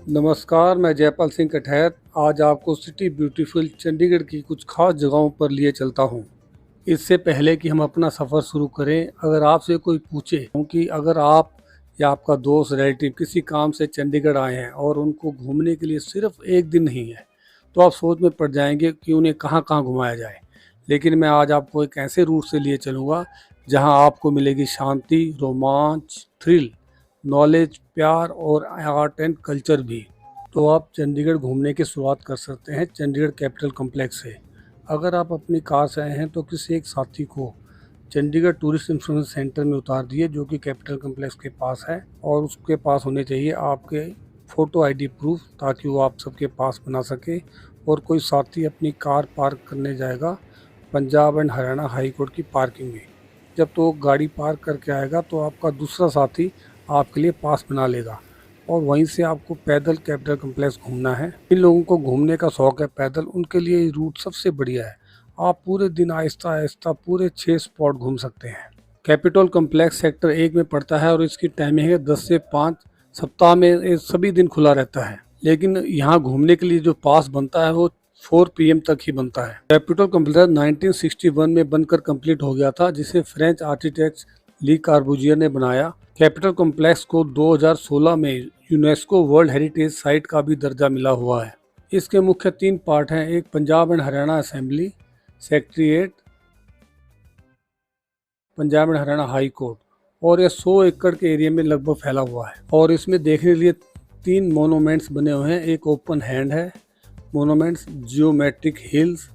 नमस्कार, मैं जयपाल सिंह कठैत आज आपको सिटी ब्यूटीफुल चंडीगढ़ की कुछ खास जगहों पर लिए चलता हूँ। इससे पहले कि हम अपना सफ़र शुरू करें, अगर आपसे कोई पूछे कि अगर आप या आपका दोस्त रिलेटिव किसी काम से चंडीगढ़ आए हैं और उनको घूमने के लिए सिर्फ एक दिन नहीं है, तो आप सोच में पड़ जाएंगे कि उन्हें कहाँ कहाँ घुमाया जाए। लेकिन मैं आज आपको एक ऐसे रूट से लिए चलूँगा जहाँ आपको मिलेगी शांति, रोमांच, थ्रिल, नॉलेज, प्यार और आर्ट एंड कल्चर भी। तो आप चंडीगढ़ घूमने की शुरुआत कर सकते हैं चंडीगढ़ कैपिटल कॉम्प्लेक्स से। अगर आप अपनी कार से आए हैं तो किसी एक साथी को चंडीगढ़ टूरिस्ट इंफॉर्मेशन सेंटर में उतार दिए, जो कि कैपिटल कॉम्प्लेक्स के पास है, और उसके पास होने चाहिए आपके फ़ोटो आईडी प्रूफ, ताकि वो आप सबके पास बना सके। और कोई साथी अपनी कार पार्क करने जाएगा Punjab and Haryana high court की पार्किंग में। जब तो गाड़ी पार्क करके आएगा तो आपका दूसरा साथी आपके लिए पास बना लेगा और वहीं से आपको पैदल कैपिटल कॉम्प्लेक्स घूमना है। जिन लोगों को घूमने का शौक है पैदल, उनके लिए ये रूट सबसे बढ़िया है। आप पूरे दिन आहिस्ता आहिस्ता पूरे 6 स्पॉट घूम सकते हैं। कैपिटल कॉम्प्लेक्स सेक्टर 1 में पड़ता है और इसकी टाइमिंग है 10 से 5। सप्ताह में ये सभी दिन खुला रहता है, लेकिन यहाँ घूमने के लिए जो पास बनता है वो 4 PM तक ही बनता है। कैपिटल कॉम्प्लेक्स 1961 में बनकर कंप्लीट हो गया था, जिसे फ्रेंच आर्किटेक्ट ली कार्बूजियर ने बनाया। कैपिटल कॉम्प्लेक्स को 2016 में यूनेस्को वर्ल्ड हेरिटेज साइट का भी दर्जा मिला हुआ है। इसके मुख्य 3 पार्ट हैं, एक Punjab and Haryana assembly secretariat, Punjab and Haryana high court, और यह 100 एकड़ के एरिया में लगभग फैला हुआ है। और इसमें देखने के लिए 3 मोनूमेंट्स बने हुए हैं। एक ओपन हैंड है मोनूमेंट्स, जियोमेट्रिक हिल्स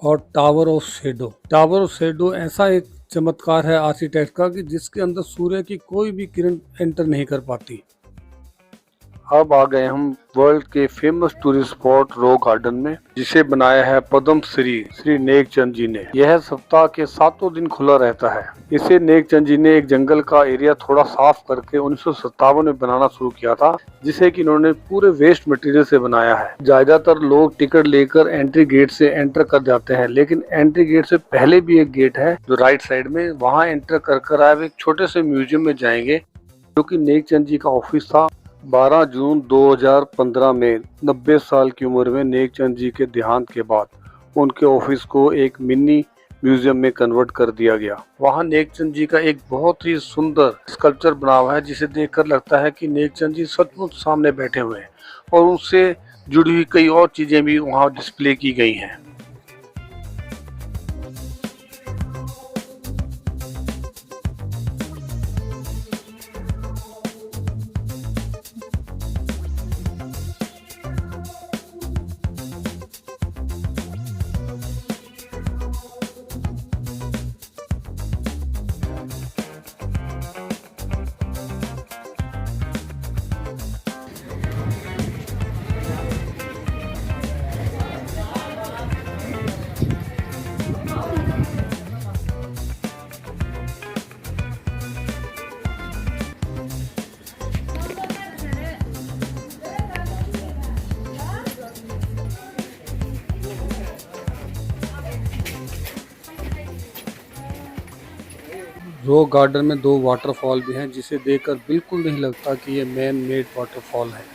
और tower of shadow. Tower of shadow ऐसा एक चमत्कार है आर्किटेक्ट का कि जिसके अंदर सूर्य की कोई भी किरण एंटर नहीं कर पाती। अब आ गए हम वर्ल्ड के famous tourist spot rock garden में, जिसे बनाया है पद्म श्री नेक चंद जी ने। यह सप्ताह के 7 दिन खुला रहता है। इसे नेक चंद जी ने एक जंगल का एरिया थोड़ा साफ करके 1957 में बनाना शुरू किया था, जिसे कि इन्होंने पूरे वेस्ट मटेरियल से बनाया है। ज्यादातर लोग टिकट लेकर एंट्री गेट से एंटर कर जाते हैं, लेकिन एंट्री गेट से पहले भी एक गेट है जो राइट साइड में, वहाँ एंटर कर आप एक छोटे से म्यूजियम में जाएंगे, जो कि नेक चंद जी का ऑफिस था। 12 जून 2015 में 90 साल की उम्र में नेक चंद जी के देहांत के बाद उनके ऑफिस को एक मिनी म्यूजियम में कन्वर्ट कर दिया गया। वहां नेक चंद जी का एक बहुत ही सुंदर स्कल्पचर बना हुआ है, जिसे देखकर लगता है कि नेक चंद जी सचमुच सामने बैठे हुए हैं, और उनसे जुड़ी हुई कई और चीजें भी वहां डिस्प्ले की गई हैं। रॉक गार्डन में 2 वाटरफॉल भी हैं, जिसे देखकर बिल्कुल नहीं लगता कि ये मैन मेड वाटरफॉल है।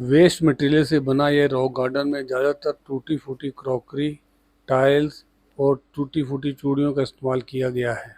वेस्ट मटेरियल से बना यह रॉक गार्डन में ज़्यादातर टूटी फूटी क्रॉकरी, टाइल्स और टूटी फूटी चूड़ियों का इस्तेमाल किया गया है।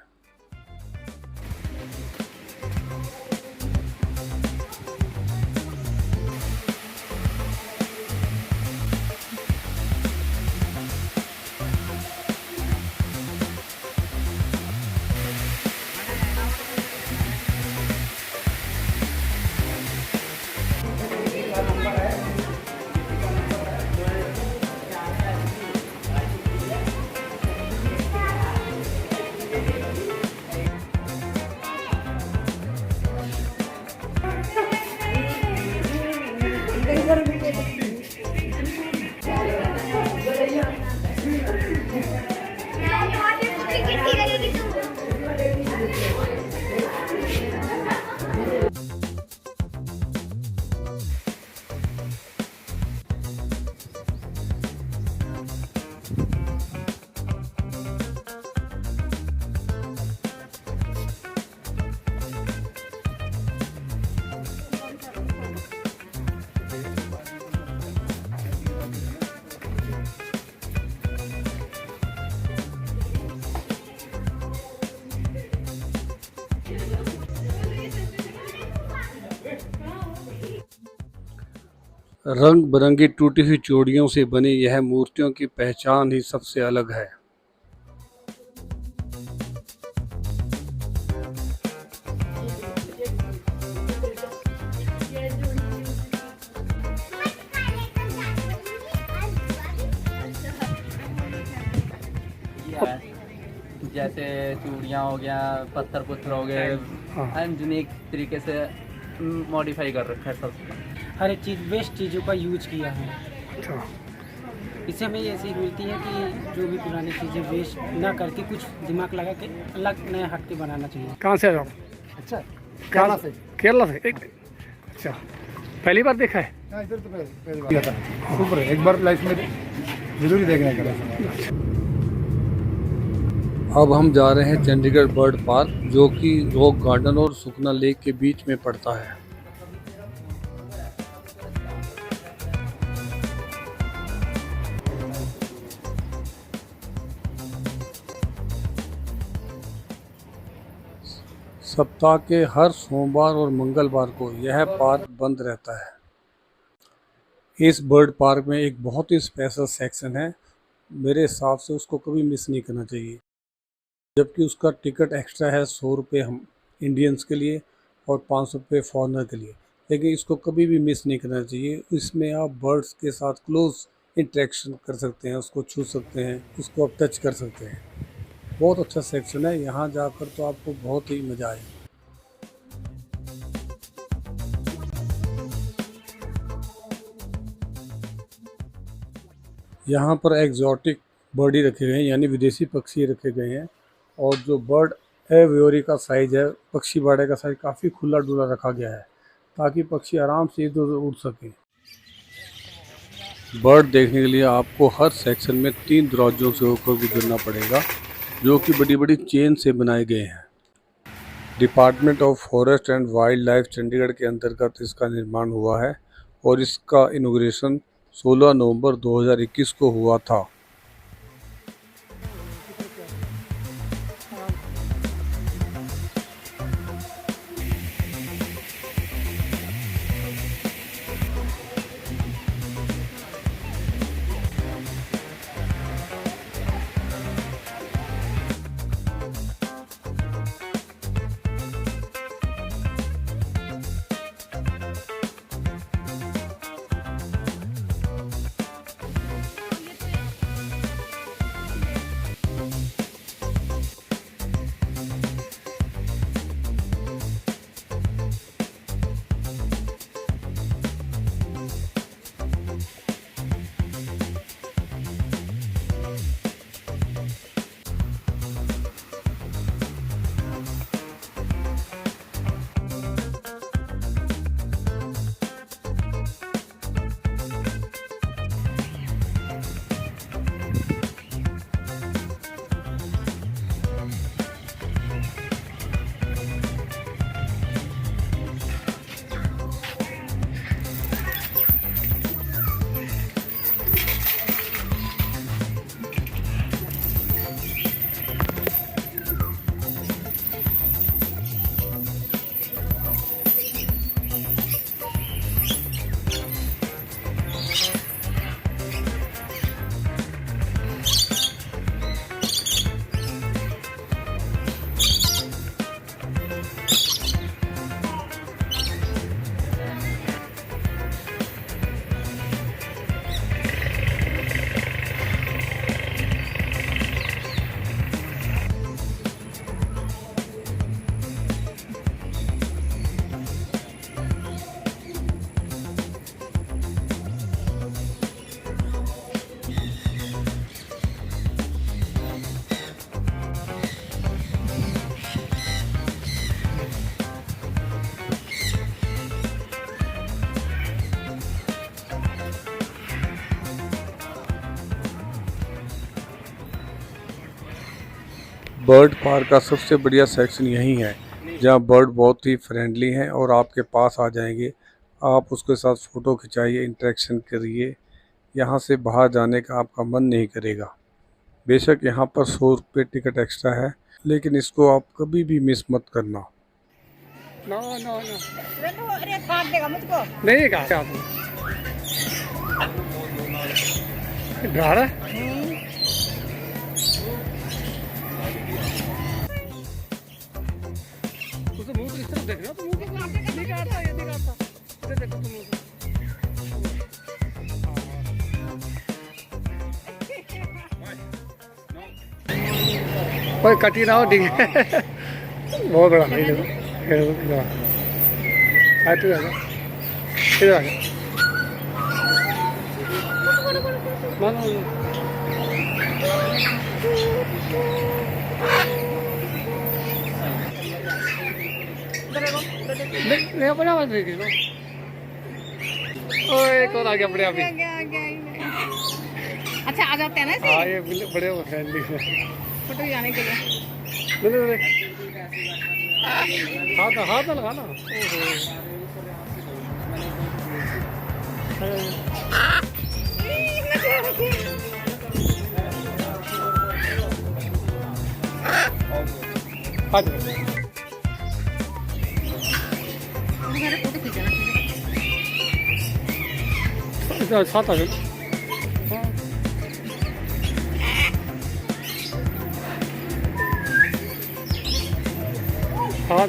रंग बिरंगी टूटी हुई चूड़ियों से बनी यह मूर्तियों की पहचान ही सबसे अलग है। जैसे चूड़ियाँ हो गया, पत्थर पुत्थर हो गए, यूनिक तरीके से मॉडिफाई कर रखा है सब। हर एक चीज़ बेस्ट चीज़ों का यूज किया है। अच्छा, इससे हमें ये सीख मिलती है कि जो भी पुरानी चीज़ें वेस्ट ना करके कुछ दिमाग लगा के अलग नया हट के बनाना चाहिए। कहाँ से आए हो? अच्छा, केरला से। केरला से एक अच्छा, पहली बार देखा है? इधर तो पहली बार था। सुपर है, एक बार लाइफ में जरूर देखने का। अब हम जा रहे हैं चंडीगढ़ बर्ड पार्क, जो कि रॉक गार्डन और सुखना लेक के बीच में पड़ता है। सप्ताह के हर सोमवार और मंगलवार को यह पार्क बंद रहता है। इस बर्ड पार्क में एक बहुत ही स्पेशल सेक्शन है, मेरे हिसाब से उसको कभी मिस नहीं करना चाहिए। जबकि उसका टिकट एक्स्ट्रा है 100 रुपये हम इंडियंस के लिए और 500 रुपये फॉरेनर के लिए, लेकिन इसको कभी भी मिस नहीं करना चाहिए। इसमें आप बर्ड्स के साथ क्लोज इंटरेक्शन कर सकते हैं, उसको छू सकते हैं, उसको आप टच कर सकते हैं। बहुत अच्छा सेक्शन है, यहाँ जाकर तो आपको बहुत ही मज़ा आएगा। यहाँ पर एग्जॉटिक बर्डी रखे गए हैं, यानी विदेशी पक्षी रखे गए हैं। और जो बर्ड एवियोरी का साइज़ है, पक्षी बाड़े का साइज़ काफ़ी खुला डुला रखा गया है, ताकि पक्षी आराम से इधर उधर उड़ सकें। बर्ड देखने के लिए आपको हर सेक्शन में 3 दरवाजों से होकर गुजरना पड़ेगा, जो कि बड़ी बड़ी चेन से बनाए गए हैं। Department of forest and wild life Chandigarh के अंतर्गत इसका निर्माण हुआ है और इसका इनॉग्रेशन 16 नवंबर 2021 को हुआ था। बर्ड पार्क का सबसे बढ़िया सेक्शन यही है, जहाँ बर्ड बहुत ही फ्रेंडली हैं और आपके पास आ जाएंगे। आप उसके साथ फ़ोटो खिंचाइए, इंटरेक्शन करिए, यहाँ से बाहर जाने का आपका मन नहीं करेगा। बेशक यहाँ पर 100 रुपये टिकट एक्स्ट्रा है, लेकिन इसको आप कभी भी मिस मत करना। नो नो नो अरे काट देगा मुझको। नहीं कहा डरा रहा है? तो मुंह तो इस तरफ देख रहे हो, तो मुंह को नहीं काटता, ये नहीं काटता। इधर देखो तुम मुंह को। कोई कटी ना हो, ठीक है। बहुत बड़ा नहीं देखो। इधर आ जा, इधर आ जा। मानो नहीं अपने आप देख लो। ओए कौन आ गया अपने आप ही? अच्छा आ जाते हैं ना हाँ ये बड़े फ्रेंडली है फोटो खिंचाने के लिए। हाथ हाथ लगा ना। मेरा फोटो खींचना साथ आ गए। हाँ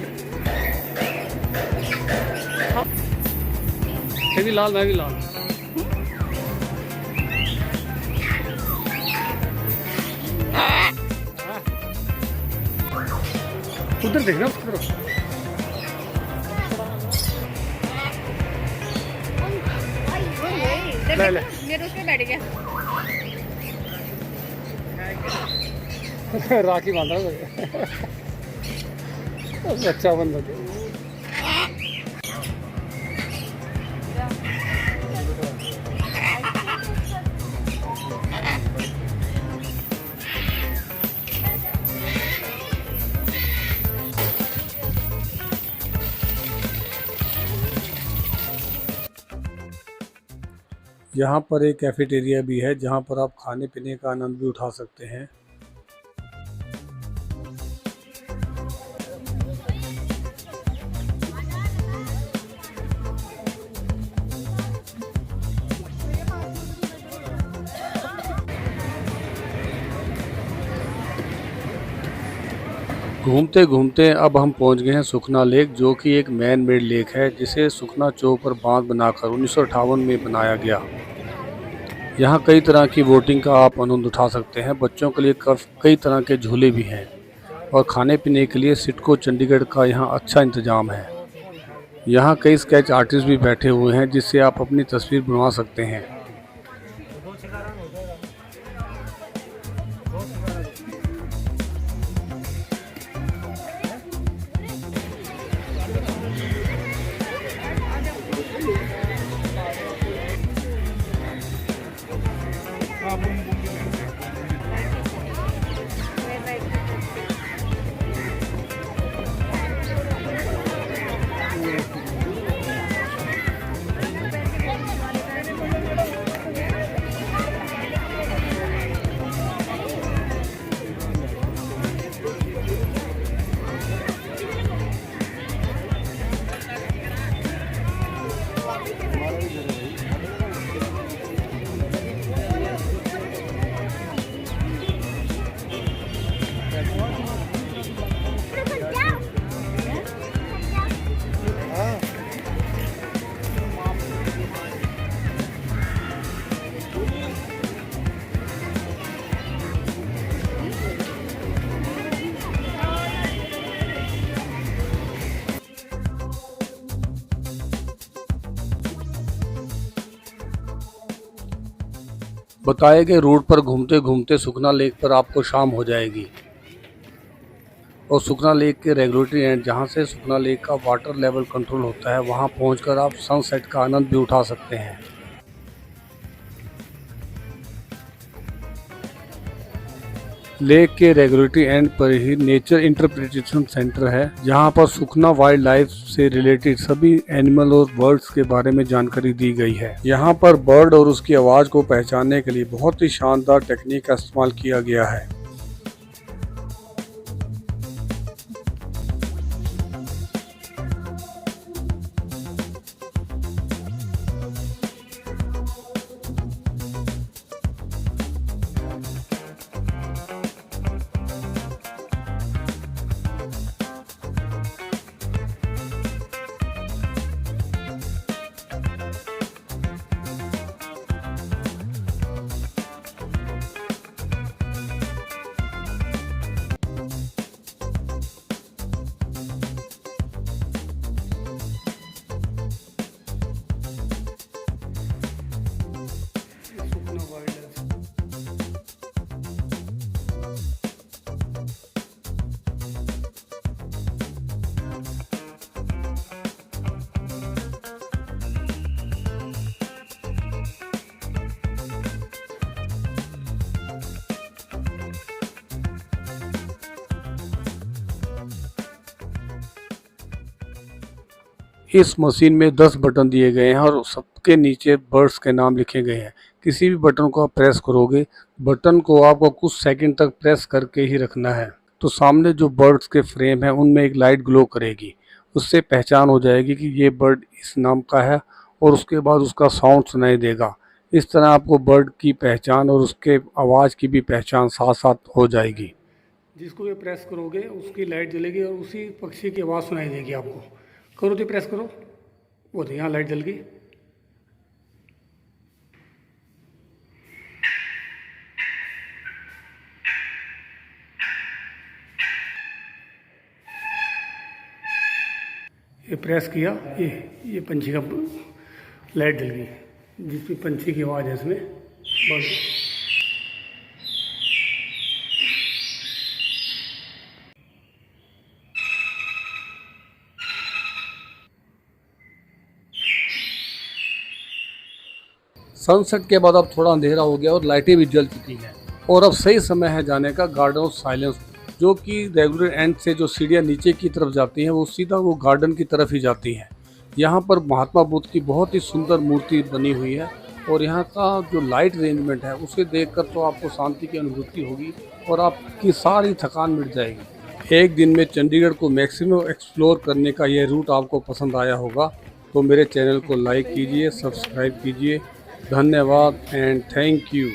ये भी लाल, मैं भी लाल। उधर देखना उधर। ले ले मेरे उसमें बैठ गया। राखी बांधा अच्छा बंदा। यहाँ पर एक कैफेटेरिया भी है जहाँ पर आप खाने पीने का आनंद भी उठा सकते हैं। घूमते घूमते अब हम पहुंच गए हैं सुखना लेक, जो कि एक मैन मेड लेक है जिसे सुखना चौक पर बांध बनाकर 1958 में बनाया गया। यहाँ कई तरह की बोटिंग का आप आनंद उठा सकते हैं। बच्चों के लिए कई तरह के झूले भी हैं और खाने पीने के लिए सिडको चंडीगढ़ का यहाँ अच्छा इंतजाम है। यहाँ कई स्केच आर्टिस्ट भी बैठे हुए हैं जिससे आप अपनी तस्वीर बनवा सकते हैं। बताए गए रूट पर घूमते घूमते सुखना लेक पर आपको शाम हो जाएगी और सुखना लेक के रेगुलेटरी एंड जहां से सुखना लेक का वाटर लेवल कंट्रोल होता है वहां पहुंचकर आप सनसेट का आनंद भी उठा सकते हैं। लेक के रेगुलेटरी एंड पर ही नेचर इंटरप्रिटेशन सेंटर है जहां पर सुखना वाइल्ड लाइफ से रिलेटेड सभी एनिमल और बर्ड्स के बारे में जानकारी दी गई है। यहां पर बर्ड और उसकी आवाज़ को पहचानने के लिए बहुत ही शानदार टेक्निक का इस्तेमाल किया गया है। इस मशीन में 10 बटन दिए गए हैं और सबके नीचे बर्ड्स के नाम लिखे गए हैं। किसी भी बटन को आप प्रेस करोगे, बटन को आपको कुछ सेकंड तक प्रेस करके ही रखना है, तो सामने जो बर्ड्स के फ्रेम है उनमें एक लाइट ग्लो करेगी। उससे पहचान हो जाएगी कि ये बर्ड इस नाम का है और उसके बाद उसका साउंड सुनाई देगा। इस तरह आपको बर्ड की पहचान और उसके आवाज़ की भी पहचान साथ साथ हो जाएगी। जिसको ये प्रेस करोगे उसकी लाइट जलेगी और उसी पक्षी की आवाज़ सुनाई देगी आपको। करो तो प्रेस करो, वो तो यहाँ लाइट जल गई। ये प्रेस किया, ये पंछी का लाइट जल गई, जिसमें पंछी की आवाज़ है इसमें बस। सनसेट के बाद अब थोड़ा अंधेरा हो गया और लाइटें भी जल चुकी हैं और अब सही समय है जाने का गार्डन ऑफ साइलेंस, जो कि रेगुलर एंड से जो सीढ़ियाँ नीचे की तरफ जाती हैं वो सीधा वो गार्डन की तरफ ही जाती हैं। यहाँ पर महात्मा बुद्ध की बहुत ही सुंदर मूर्ति बनी हुई है और यहाँ का जो लाइट अरेंजमेंट है उसे देखकर तो आपको शांति की अनुभूति होगी और आपकी सारी थकान मिट जाएगी। एक दिन में चंडीगढ़ को मैक्सिमम एक्सप्लोर करने का ये रूट आपको पसंद आया होगा तो मेरे चैनल को लाइक कीजिए, सब्सक्राइब कीजिए। धन्यवाद एंड थैंक यू।